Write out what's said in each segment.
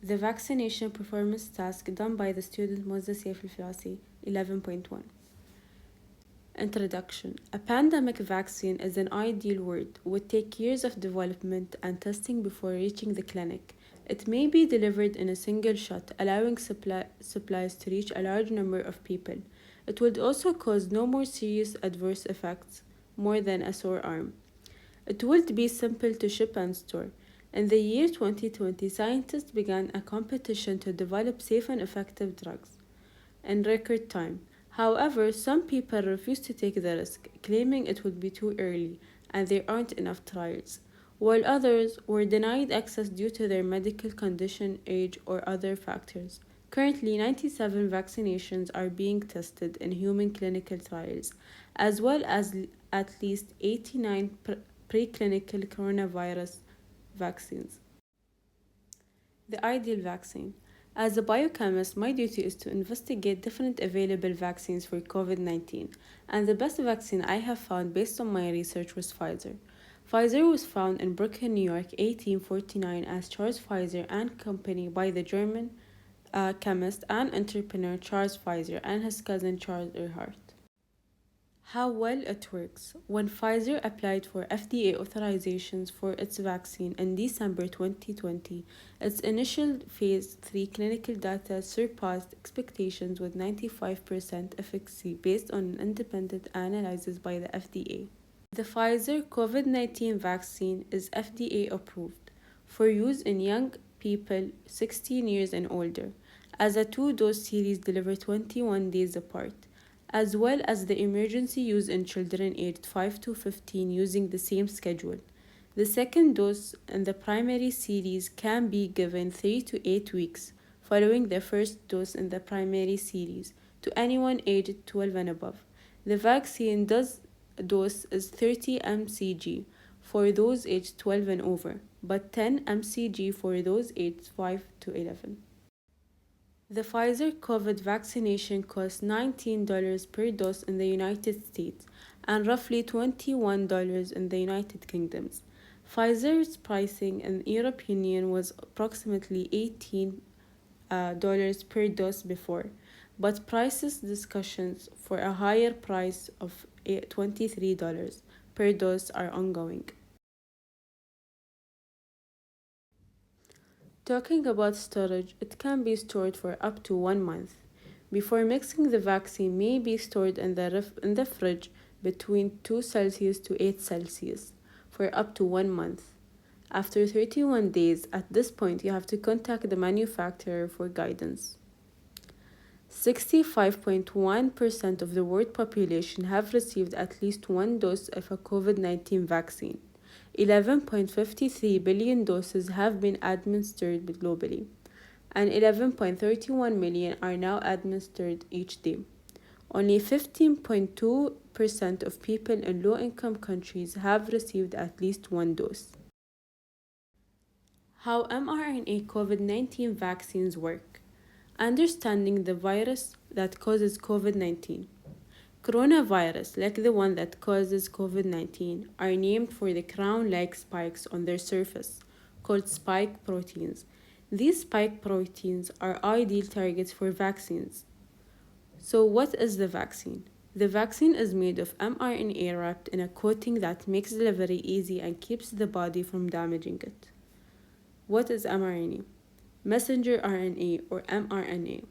The vaccination performance task done by the student Moses Saif Al-Fiasi, 11.1. Introduction. A pandemic vaccine is an ideal word, would take years of development and testing before reaching the clinic. It may be delivered in a single shot, allowing supplies to reach a large number of people. It would also cause no more serious adverse effects, more than a sore arm. It would be simple to ship and store. In the year 2020, scientists began a competition to develop safe and effective drugs in record time. However, some people refused to take the risk, claiming it would be too early and there aren't enough trials, while others were denied access due to their medical condition, age, or other factors. Currently, 97 vaccinations are being tested in human clinical trials, as well as at least 89 preclinical coronavirus vaccines. The ideal vaccine. As a biochemist, my duty is to investigate different available vaccines for COVID 19, and the best vaccine I have found based on my research was Pfizer. Pfizer was found in Brooklyn, New York, 1849 as Charles Pfizer and Company by the German chemist and entrepreneur Charles Pfizer and his cousin Charles Erhardt. How well it works. When Pfizer applied for FDA authorizations for its vaccine in December 2020, its initial phase 3 clinical data surpassed expectations with 95% efficacy based on an independent analysis by the FDA. The Pfizer COVID 19 vaccine is FDA approved for use in young people 16 years and older as a two-dose series delivered 21 days apart, as well as the emergency use in children aged 5 to 15 using the same schedule. The second dose in the primary series can be given 3 to 8 weeks following the first dose in the primary series to anyone aged 12 and above. The vaccine dose is 30 mcg for those aged 12 and over, but 10 mcg for those aged 5 to 11. The Pfizer COVID vaccination costs $19 per dose in the United States and roughly $21 in the United Kingdom. Pfizer's pricing in the European Union was approximately $18 per dose before, but prices discussions for a higher price of $23 per dose are ongoing. Talking about storage, it can be stored for up to 1 month. Before mixing, the vaccine may be stored in the fridge between 2 Celsius to 8 Celsius for up to 1 month. After 31 days, at this point, you have to contact the manufacturer for guidance. 65.1% of the world population have received at least one dose of a COVID 19 vaccine. 11.53 billion doses have been administered globally, and 11.31 million are now administered each day. Only 15.2% of people in low-income countries have received at least one dose. How mRNA COVID-19 vaccines work. Understanding the virus that causes COVID-19. Coronavirus, like the one that causes COVID-19, are named for the crown-like spikes on their surface, called spike proteins. These spike proteins are ideal targets for vaccines. So what is the vaccine? The vaccine is made of mRNA wrapped in a coating that makes delivery easy and keeps the body from damaging it. What is mRNA? Messenger RNA or mRNA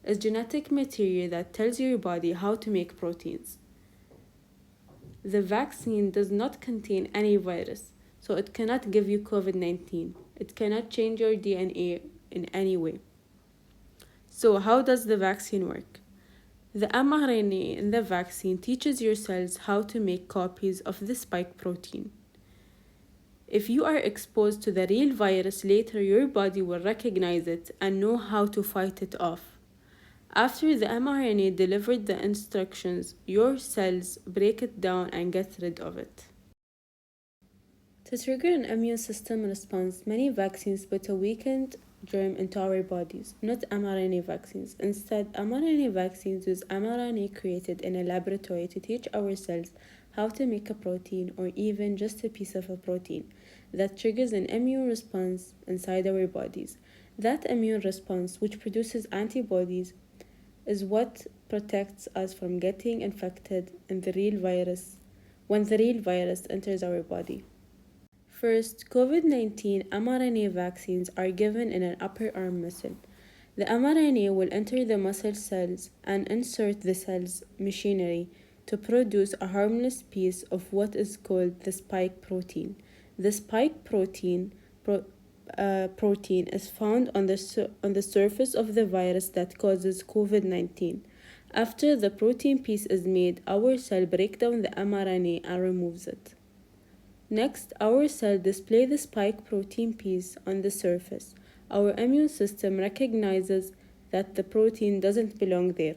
is genetic material that tells your body how to make proteins. The vaccine does not contain any virus, so it cannot give you COVID-19. It cannot change your DNA in any way. So how does the vaccine work? The mRNA in the vaccine teaches your cells how to make copies of the spike protein. If you are exposed to the real virus later, your body will recognize it and know how to fight it off. After the mRNA delivered the instructions, your cells break it down and get rid of it. To trigger an immune system response, many vaccines put a weakened germ into our bodies, not mRNA vaccines. Instead, mRNA vaccines use mRNA created in a laboratory to teach our cells how to make a protein or even just a piece of a protein that triggers an immune response inside our bodies. That immune response, which produces antibodies, is what protects us from getting infected in the real virus when the real virus enters our body. First, COVID 19 mRNA vaccines are given in an upper arm muscle. The mRNA will enter the muscle cells and insert the cell's machinery to produce a harmless piece of what is called the spike protein. The spike protein is found on the surface of the virus that causes COVID 19. After the protein piece is made, our cell breaks down the mRNA and removes it. Next, our cell display the spike protein piece on the surface. Our immune system recognizes that the protein doesn't belong there.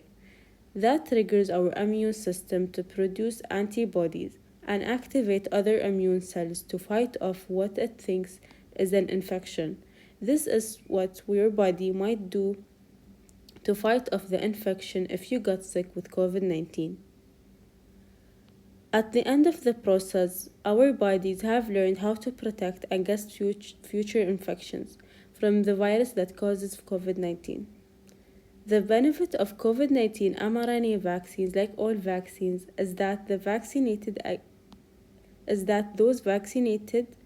That triggers our immune system to produce antibodies and activate other immune cells to fight off what it thinks is an infection. This is what your body might do to fight off the infection if you got sick with COVID 19. At the end of the process, our bodies have learned how to protect against future infections from the virus that causes COVID 19. The benefit of COVID 19 mRNA vaccines, like all vaccines, is that those vaccinated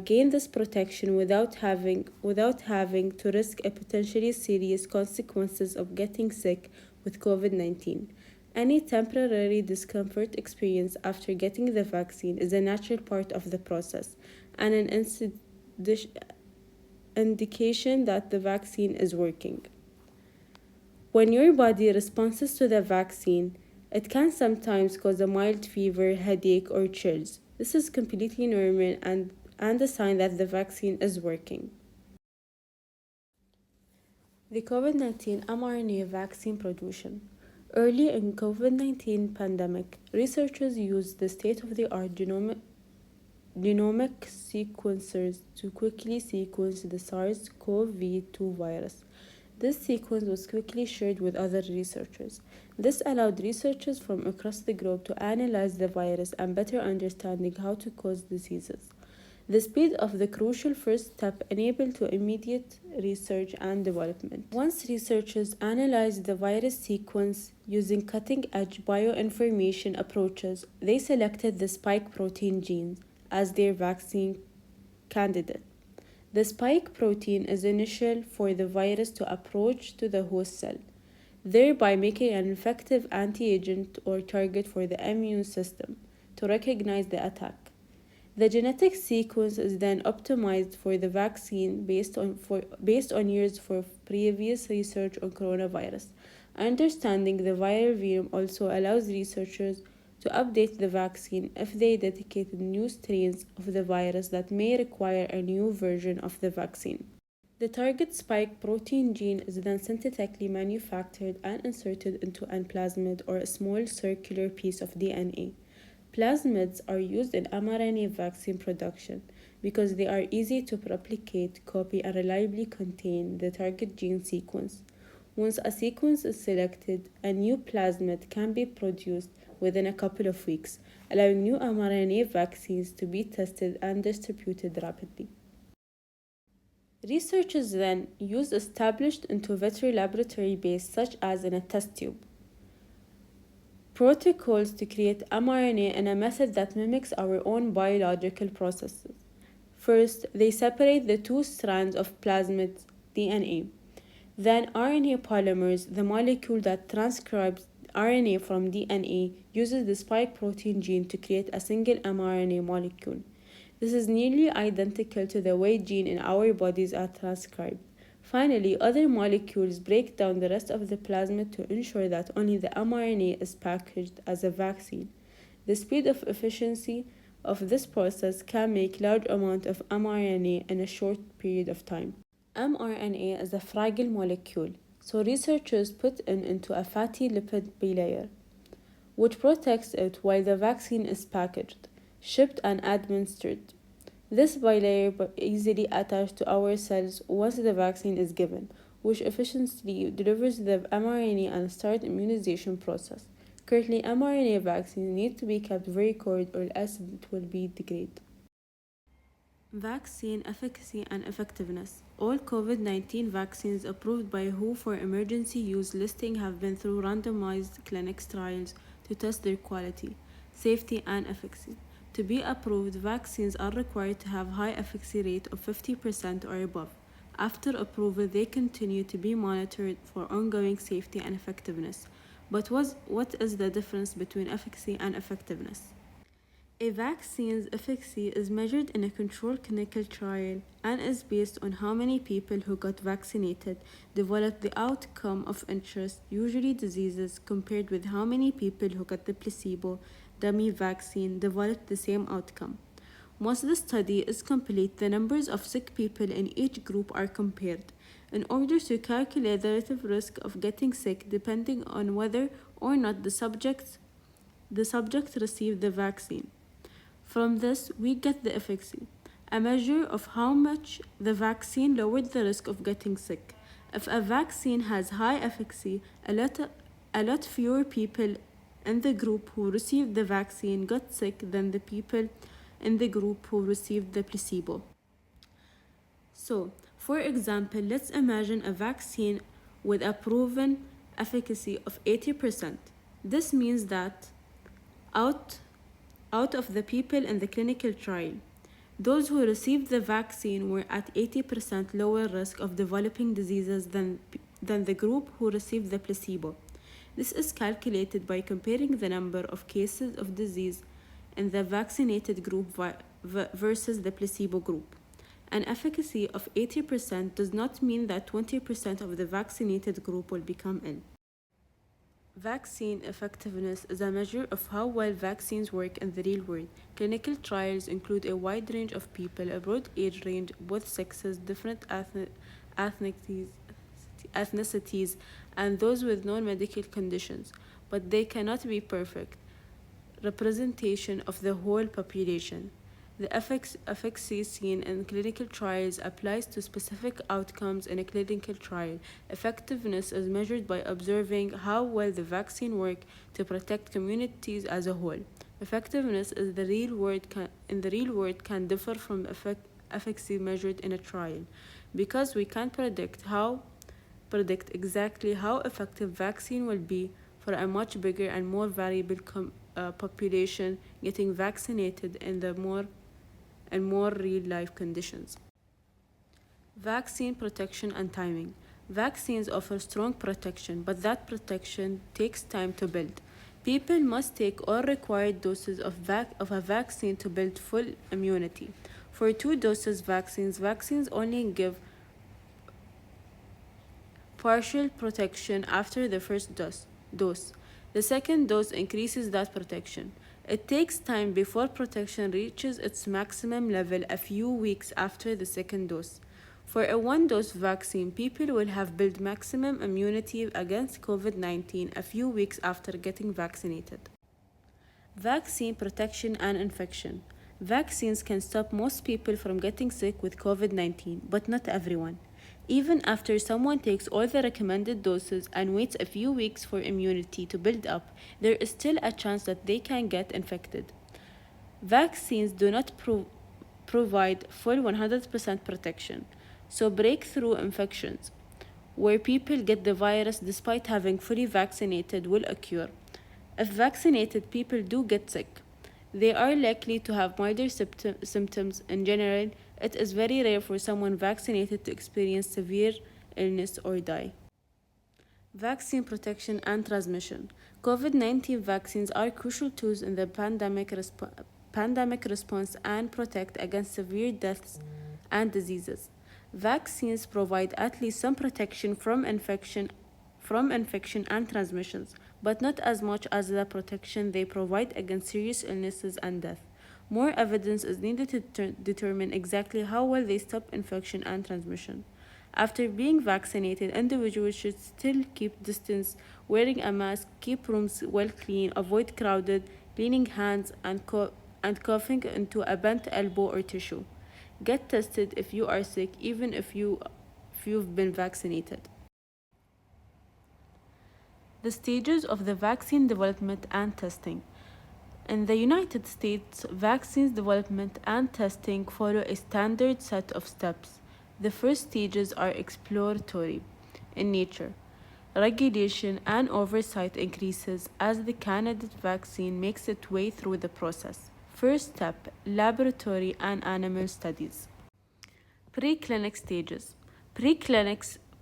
gain this protection without having to risk a potentially serious consequences of getting sick with COVID 19. Any temporary discomfort experienced after getting the vaccine is a natural part of the process and an indication that the vaccine is working. When your body responds to the vaccine, it can sometimes cause a mild fever, headache, or chills. This is completely normal and a sign that the vaccine is working. The COVID 19 mRNA vaccine production. Early in COVID-19 pandemic, researchers used the state-of-the-art genomic sequencers to quickly sequence the SARS-CoV-2 virus. This sequence was quickly shared with other researchers. This allowed researchers from across the globe to analyze the virus and better understanding how to cause diseases. The speed of the crucial first step enabled to immediate research and development. Once researchers analyzed the virus sequence using cutting-edge bioinformation approaches, they selected the spike protein gene as their vaccine candidate. The spike protein is initial for the virus to approach to the host cell, thereby making an effective anti-agent or target for the immune system to recognize the attack. The genetic sequence is then optimized for the vaccine based on years for previous research on coronavirus. Understanding the viral genome also allows researchers to update the vaccine if they detect new strains of the virus that may require a new version of the vaccine. The target spike protein gene is then synthetically manufactured and inserted into a plasmid or a small circular piece of DNA. Plasmids are used in mRNA vaccine production because they are easy to replicate, copy, and reliably contain the target gene sequence. Once a sequence is selected, a new plasmid can be produced within a couple of weeks, allowing new mRNA vaccines to be tested and distributed rapidly. Researchers then use established in vitro laboratory base such as in a test tube protocols to create mRNA in a method that mimics our own biological processes. First, they separate the two strands of plasmid DNA. Then RNA polymers, the molecule that transcribes RNA from DNA, uses the spike protein gene to create a single mRNA molecule. This is nearly identical to the way genes in our bodies are transcribed. Finally, other molecules break down the rest of the plasmid to ensure that only the mRNA is packaged as a vaccine. The speed of efficiency of this process can make large amounts of mRNA in a short period of time. mRNA is a fragile molecule, so researchers put it into a fatty lipid bilayer, which protects it while the vaccine is packaged, shipped, and administered. This bilayer easily attaches to our cells once the vaccine is given, which efficiently delivers the mRNA and starts immunization process. Currently, mRNA vaccines need to be kept very cold or else it will be degraded. Vaccine efficacy and effectiveness. All COVID-19 vaccines approved by WHO for emergency use listing have been through randomized clinical trials to test their quality, safety, and efficacy. To be approved, vaccines are required to have high efficacy rate of 50% or above. After approval, they continue to be monitored for ongoing safety and effectiveness. But what is the difference between efficacy and effectiveness? A vaccine's efficacy is measured in a controlled clinical trial and is based on how many people who got vaccinated developed the outcome of interest, usually diseases, compared with how many people who got the placebo dummy vaccine developed the same outcome. Once the study is complete, the numbers of sick people in each group are compared in order to calculate the relative risk of getting sick depending on whether or not the subject received the vaccine. From this, we get the efficacy, a measure of how much the vaccine lowered the risk of getting sick. If a vaccine has high efficacy, a lot fewer people in the group who received the vaccine got sick than the people in the group who received the placebo. So, for example, let's imagine a vaccine with a proven efficacy of 80%. This means that out out of the people in the clinical trial, those who received the vaccine were at 80% lower risk of developing diseases than the group who received the placebo. This is calculated by comparing the number of cases of disease in the vaccinated group versus the placebo group. An efficacy of 80% does not mean that 20% of the vaccinated group will become ill. Vaccine effectiveness is a measure of how well vaccines work in the real world. Clinical trials include a wide range of people, a broad age range, both sexes, different ethnicities, and those with known medical conditions, but they cannot be perfect representation of the whole population. The efficacy seen in clinical trials applies to specific outcomes in a clinical trial. Effectiveness is measured by observing how well the vaccine works to protect communities as a whole. Effectiveness in the real world can differ from efficacy measured in a trial because we can't predict exactly how effective vaccine will be for a much bigger and more variable population getting vaccinated in the more real life conditions. Vaccine protection and timing. Vaccines offer strong protection, but that protection takes time to build. People must take all required doses of a vaccine to build full immunity. For 2 doses vaccines only give partial protection after the first dose. The second dose increases that protection. It takes time before protection reaches its maximum level a few weeks after the second dose. For a 1 dose vaccine, people will have built maximum immunity against COVID-19 a few weeks after getting vaccinated. Vaccine protection and infection. Vaccines can stop most people from getting sick with COVID-19, but not everyone. Even after someone takes all the recommended doses and waits a few weeks for immunity to build up, there is still a chance that they can get infected. Vaccines do not provide full 100% protection, so breakthrough infections, where people get the virus despite having fully vaccinated, will occur. If vaccinated people do get sick, they are likely to have milder symptoms. In general, it is very rare for someone vaccinated to experience severe illness or die. Vaccine protection and transmission. COVID-19 vaccines are crucial tools in the pandemic response and protect against severe deaths and diseases. Vaccines provide at least some protection from infection and transmissions, but not as much as the protection they provide against serious illnesses and death. More evidence is needed to determine exactly how well they stop infection and transmission. After being vaccinated, individuals should still keep distance, wearing a mask, keep rooms well clean, avoid crowded, cleaning hands, and coughing into a bent elbow or tissue. Get tested if you are sick, even if you've been vaccinated. The stages of the vaccine development and testing. In the United States, vaccines development and testing follow a standard set of steps. The first stages are exploratory in nature. Regulation and oversight increases as the candidate vaccine makes its way through the process. First step, laboratory and animal studies. Preclinic stages.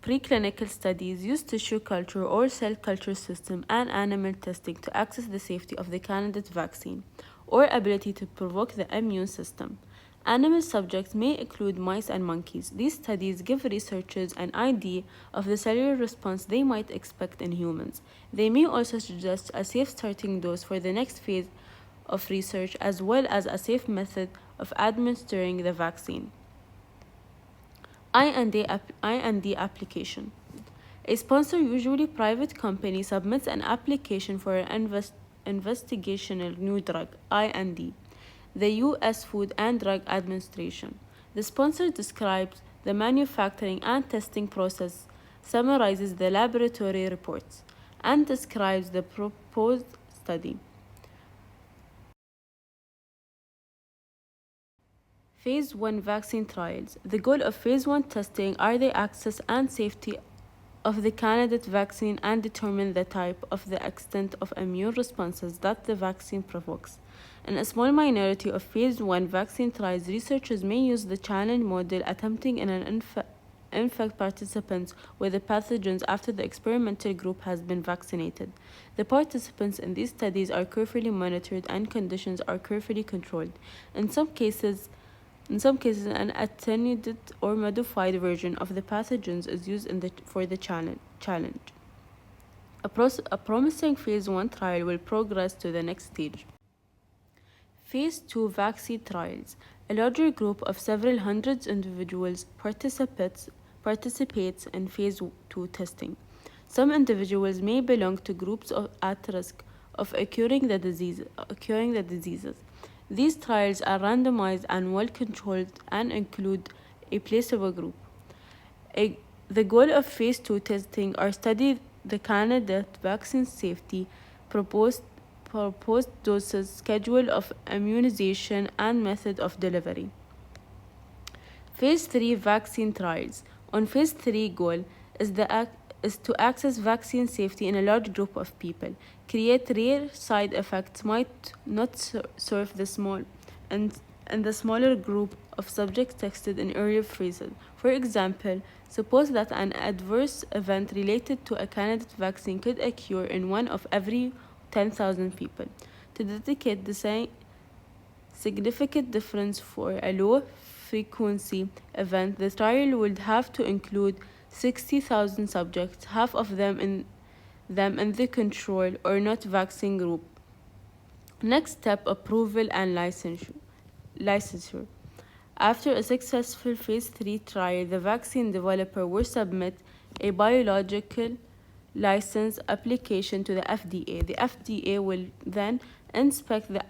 Preclinical studies use tissue culture or cell culture system and animal testing to assess the safety of the candidate vaccine or ability to provoke the immune system. Animal subjects may include mice and monkeys. These studies give researchers an idea of the cellular response they might expect in humans. They may also suggest a safe starting dose for the next phase of research as well as a safe method of administering the vaccine. IND application. A sponsor, usually private company, submits an application for an investigational new drug (IND). The U.S. Food and Drug Administration. The sponsor describes the manufacturing and testing process, summarizes the laboratory reports, and describes the proposed study. Phase 1 vaccine trials. The goal of Phase 1 testing are the access and safety of the candidate vaccine and determine the type of the extent of immune responses that the vaccine provokes. In a small minority of Phase 1 vaccine trials, researchers may use the challenge model attempting in an infect participants with the pathogens after the experimental group has been vaccinated. The participants in these studies are carefully monitored and conditions are carefully controlled. In some cases, an attenuated or modified version of the pathogens is used for the challenge. A promising Phase 1 trial will progress to the next stage. Phase 2 vaccine trials. A larger group of several hundred individuals participates in Phase 2 testing. Some individuals may belong to groups at risk of acquiring the diseases. These trials are randomized and well-controlled and include a placebo group. The goal of Phase 2 testing are study the candidate vaccine safety, proposed doses, schedule of immunization, and method of delivery. Phase 3 vaccine trials. On Phase 3 goal is to access vaccine safety in a large group of people, create rare side effects might not serve the small and the smaller group of subjects tested in earlier phases. For example, suppose that an adverse event related to a candidate vaccine could occur in one of every 10,000 people. To detect the significant difference for a low frequency event, the trial would have to include 60,000 subjects, half of them in the control or not vaccine group. Next step, approval and licensure. After a successful Phase 3 trial, the vaccine developer will submit a biological license application to the FDA. The FDA will then inspect the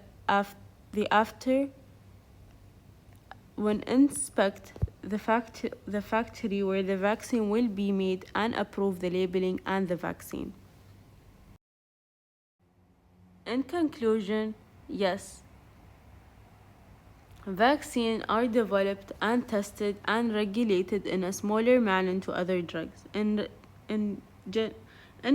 factory where the vaccine will be made and approve the labeling and the vaccine. In conclusion, yes, vaccines are developed and tested and regulated in a smaller manner to other drugs. In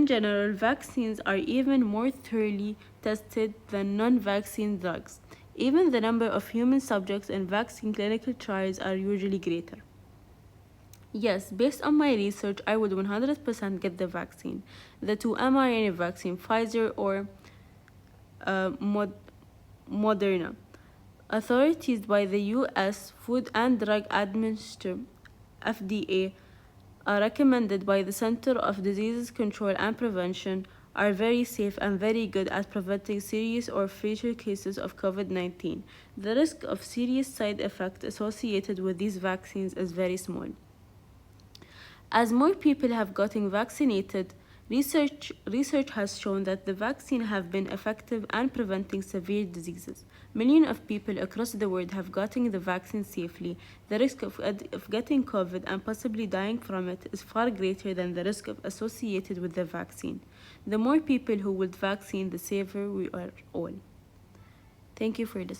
general, vaccines are even more thoroughly tested than non-vaccine drugs. Even the number of human subjects in vaccine clinical trials are usually greater. Yes, based on my research, I would 100% get the vaccine. The two mRNA vaccine, Pfizer or Moderna. Authorities by the U.S. Food and Drug Administration, FDA, are recommended by the Center of Disease Control and Prevention, are very safe and very good at preventing serious or fatal cases of COVID-19. The risk of serious side effects associated with these vaccines is very small. As more people have gotten vaccinated, research has shown that the vaccine have been effective at preventing severe diseases. Millions of people across the world have gotten the vaccine safely. The risk of getting COVID and possibly dying from it is far greater than the risk associated with the vaccine. The more people who would vaccine, the safer we are all. Thank you for listening.